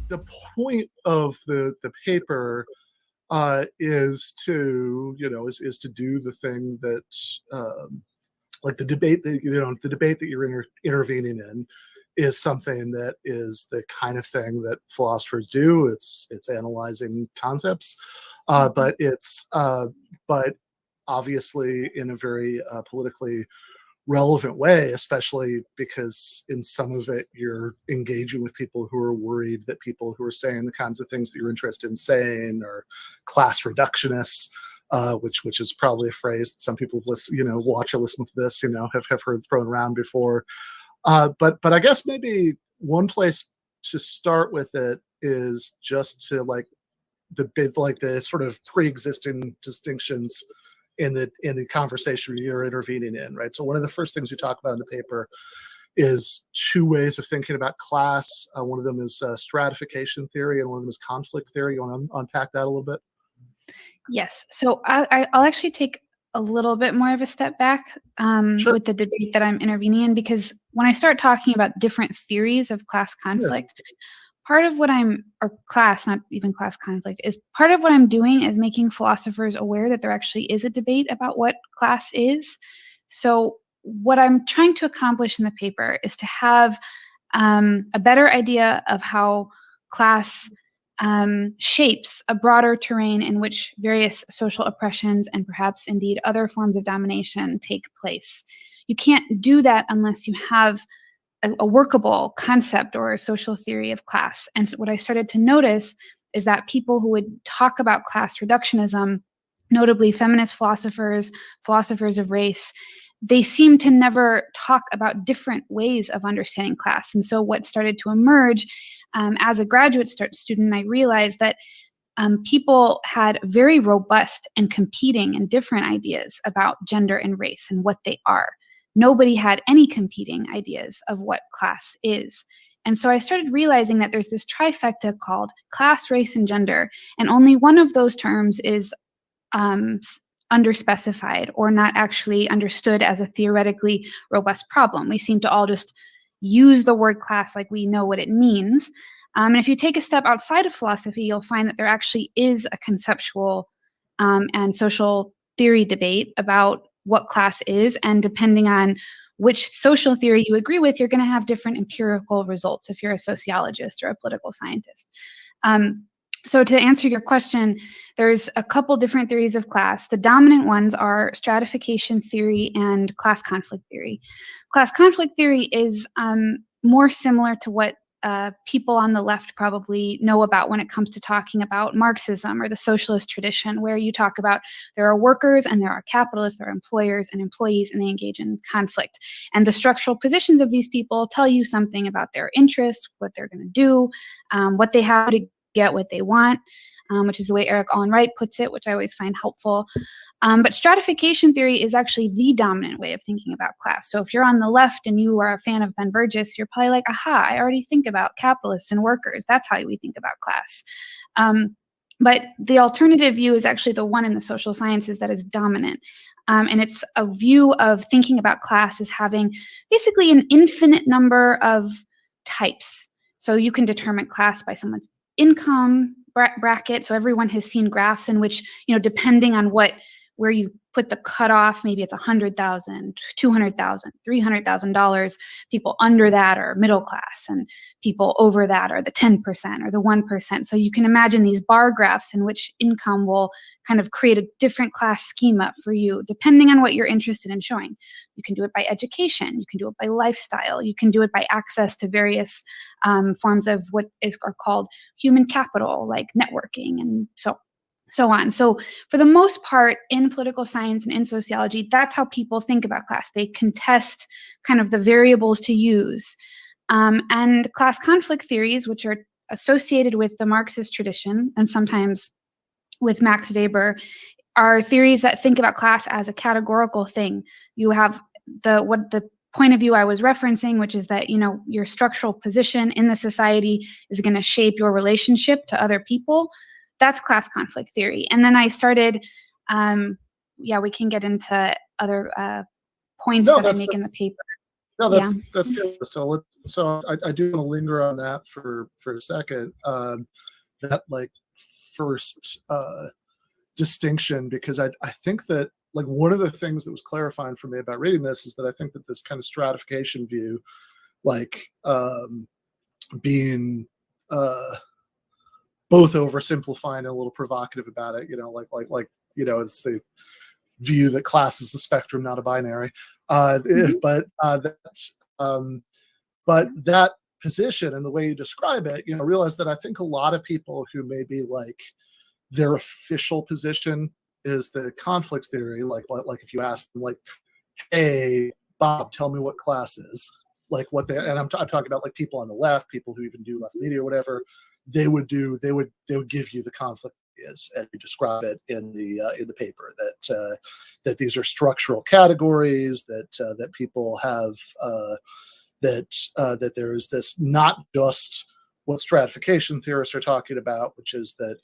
the point of the paper is to do the thing that like the debate that you're intervening in is something that is the kind of thing that philosophers do. It's analyzing concepts, but obviously in a very politically relevant way, especially because in some of it you're engaging with people who are worried that people who are saying the kinds of things that you're interested in saying are class reductionists, which is probably a phrase that some people watch or listen to this have heard thrown around before. But I guess maybe one place to start with it is just to the sort of pre-existing distinctions in the conversation you're intervening in, right? So one of the first things you talk about in the paper is two ways of thinking about class. One of them is stratification theory, and one of them is conflict theory. You want to unpack that a little bit? Yes. So I'll actually take a little bit more of a step back Sure. with the debate that I'm intervening in, because when I start talking about different theories of class conflict, part of what or class, not even class conflict, is part of what I'm doing is making philosophers aware that there actually is a debate about what class is. So what I'm trying to accomplish in the paper is to have a better idea of how class shapes a broader terrain in which various social oppressions and perhaps indeed other forms of domination take place. You can't do that unless you have a workable concept or a social theory of class. And so what I started to notice is that people who would talk about class reductionism, notably feminist philosophers, philosophers of race, they seem to never talk about different ways of understanding class. And so what started to emerge as a graduate student, I realized that people had very robust and competing and different ideas about gender and race and what they are. Nobody had any competing ideas of what class is. And so I started realizing that there's this trifecta called class, race, and gender, and only one of those terms is underspecified or not actually understood as a theoretically robust problem. We seem to all just use the word class like we know what it means. And if you take a step outside of philosophy, you'll find that there actually is a conceptual and social theory debate about what class is, and depending on which social theory you agree with, you're going to have different empirical results if you're a sociologist or a political scientist. So to answer your question, there's a couple different theories of class. The dominant ones are stratification theory and class conflict theory. Class conflict theory is more similar to what people on the left probably know about when it comes to talking about Marxism or the socialist tradition, where you talk about there are workers and there are capitalists, there are employers and employees, and they engage in conflict. And the structural positions of these people tell you something about their interests, what they're going to do, what they have to get what they want, which is the way Eric Olin Wright puts it, which I always find helpful. But stratification theory is actually the dominant way of thinking about class. So if you're on the left and you are a fan of Ben Burgis, you're probably like, aha, I already think about capitalists and workers. That's how we think about class. But the alternative view is actually the one in the social sciences that is dominant. And it's a view of thinking about class as having basically an infinite number of types. So you can determine class by someone's income bracket. So everyone has seen graphs in which, depending on where you put the cutoff, maybe it's $100,000, $200,000, $300,000. People under that are middle class, and people over that are the 10% or the 1%. So you can imagine these bar graphs in which income will kind of create a different class schema for you, depending on what you're interested in showing. You can do it by education. You can do it by lifestyle. You can do it by access to various forms of what are called human capital, like networking and so on. So for the most part, in political science and in sociology, that's how people think about class. They contest kind of the variables to use. And class conflict theories, which are associated with the Marxist tradition and sometimes with Max Weber, are theories that think about class as a categorical thing. You have the point of view I was referencing, which is that, your structural position in the society is going to shape your relationship to other people. That's class conflict theory. And then I started, we can get into other points that I make in the paper. No, Yeah. that's good. So I do want to linger on that for a second. That like first distinction, because I think that like one of the things that was clarifying for me about reading this is that I think that this kind of stratification view, like being both oversimplifying and a little provocative about it, it's the view that class is a spectrum, not a binary. But that position and the way you describe it, realize that I think a lot of people who maybe like their official position is the conflict theory, like if you ask them like, hey, Bob, tell me what class is, like what they, and I'm talking about like people on the left, people who even do left media or whatever, they would give you the conflict is, as you describe it in the paper, that these are structural categories, that people have, that there is this, not just what stratification theorists are talking about, which is that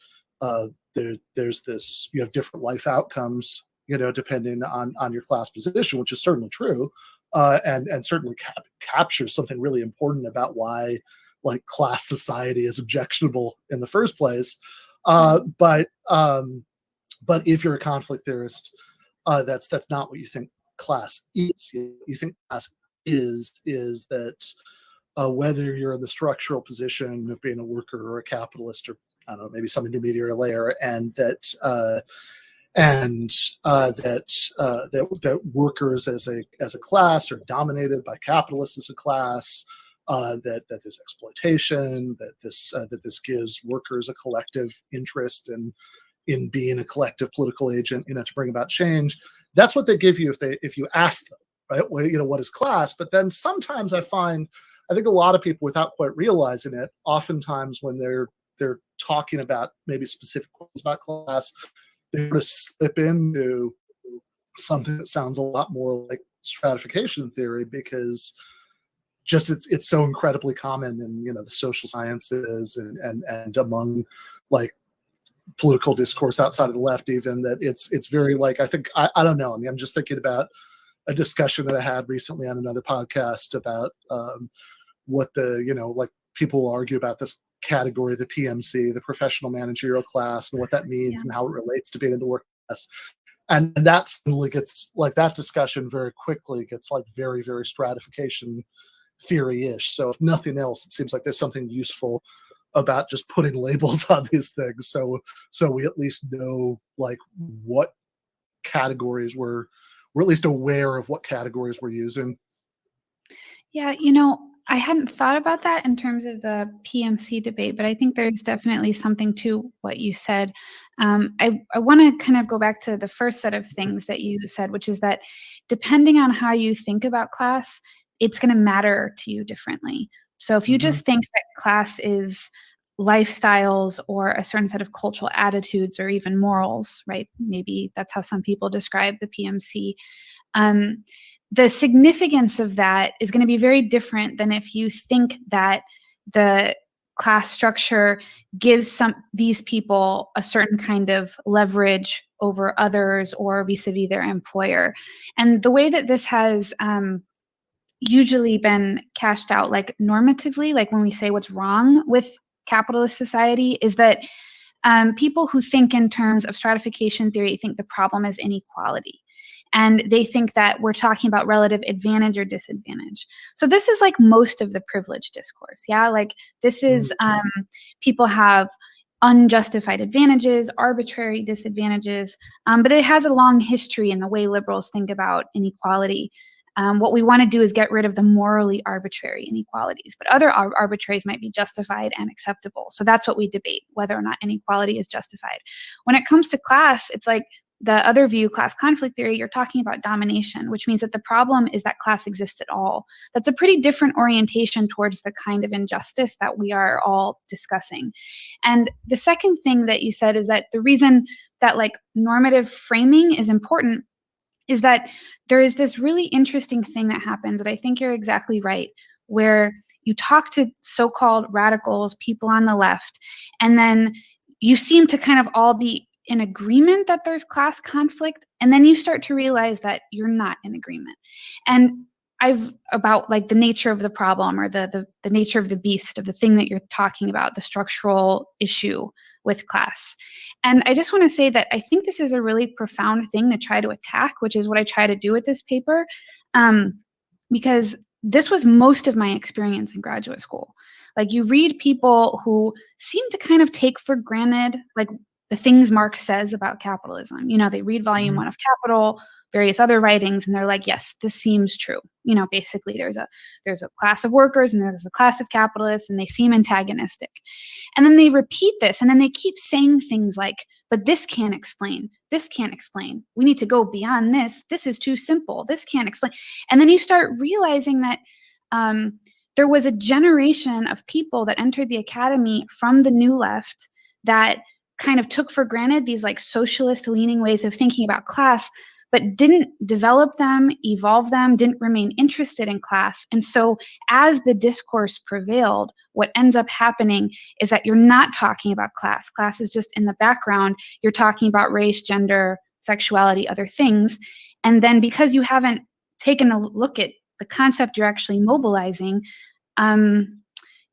there's this, you have different life outcomes, depending on your class position, which is certainly true, and certainly captures something really important about why like class society is objectionable in the first place. But if you're a conflict theorist, that's not what you think class is. You think class is that whether you're in the structural position of being a worker or a capitalist, or I don't know, maybe some intermediary layer, and that workers as a class are dominated by capitalists as a class, that there's exploitation, that this gives workers a collective interest in being a collective political agent, to bring about change. That's what they give you if you ask them, right? Well, what is class? But then sometimes I think a lot of people, without quite realizing it, oftentimes when they're talking about maybe specific questions about class, they sort of slip into something that sounds a lot more like stratification theory, because just it's so incredibly common in the social sciences and among like political discourse outside of the left, even, that it's very like, I think I don't know. I mean, I'm just thinking about a discussion that I had recently on another podcast about what like people argue about this category, the PMC, the professional managerial class, and what that means and how it relates to being in the workplace. And that suddenly gets like, that discussion very quickly gets like very, very stratification theory-ish. So if nothing else, it seems like there's something useful about just putting labels on these things, so we at least know like what categories we're at least aware of what categories we're using. Yeah, I hadn't thought about that in terms of the PMC debate, but I think there's definitely something to what you said. I want to kind of go back to the first set of things that you said, which is that depending on how you think about class, it's going to matter to you differently. So if you just think that class is lifestyles or a certain set of cultural attitudes or even morals, right? Maybe that's how some people describe the PMC. The significance of that is going to be very different than if you think that the class structure gives these people a certain kind of leverage over others or vis-a-vis their employer. And the way that this has usually been cashed out, like normatively, like when we say what's wrong with capitalist society, is that people who think in terms of stratification theory think the problem is inequality. And they think that we're talking about relative advantage or disadvantage. So this is like most of the privilege discourse. Yeah, like this is people have unjustified advantages, arbitrary disadvantages, but it has a long history in the way liberals think about inequality. What we want to do is get rid of the morally arbitrary inequalities, but other arbitraries might be justified and acceptable. So that's what we debate, whether or not inequality is justified. When it comes to class, it's like the other view, class conflict theory, you're talking about domination, which means that the problem is that class exists at all. That's a pretty different orientation towards the kind of injustice that we are all discussing. And the second thing that you said is that the reason that like normative framing is important is that there is this really interesting thing that happens that I think you're exactly right, where you talk to so-called radicals, people on the left, and then you seem to kind of all be in agreement that there's class conflict, and then you start to realize that you're not in agreement. And about like the nature of the problem, or the nature of the beast, of the thing that you're talking about, the structural issue with class. And I just want to say that I think this is a really profound thing to try to attack, which is what I try to do with this paper, because this was most of my experience in graduate school. Like, you read people who seem to kind of take for granted, like, the things Marx says about capitalism. You know, they read volume 1 of Capital, various other writings, and they're like, yes, this seems true. You know, basically there's a class of workers and there's a class of capitalists, and they seem antagonistic. And then they repeat this, and then they keep saying things like, but this can't explain. This can't explain. We need to go beyond this. This is too simple. This can't explain. And then you start realizing that there was a generation of people that entered the academy from the New Left that kind of took for granted these like socialist leaning ways of thinking about class, but didn't develop them, evolve them, didn't remain interested in class. And so as the discourse prevailed, what ends up happening is that you're not talking about class. Class is just in the background. You're talking about race, gender, sexuality, other things. And then because you haven't taken a look at the concept you're actually mobilizing,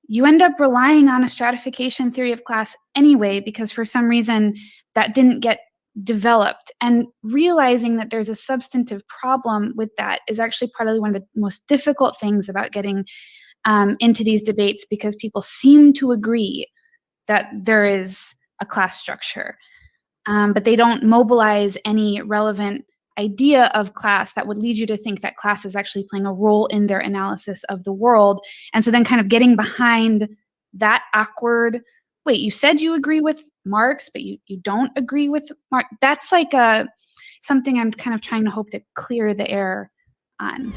you end up relying on a stratification theory of class anyway, because for some reason that didn't get developed. And realizing that there's a substantive problem with that is actually probably one of the most difficult things about getting into these debates, because people seem to agree that there is a class structure, but they don't mobilize any relevant idea of class that would lead you to think that class is actually playing a role in their analysis of the world. And so then kind of getting behind that awkward, wait, you said you agree with Marx, but you don't agree with Marx. That's like something I'm kind of trying to hope to clear the air on.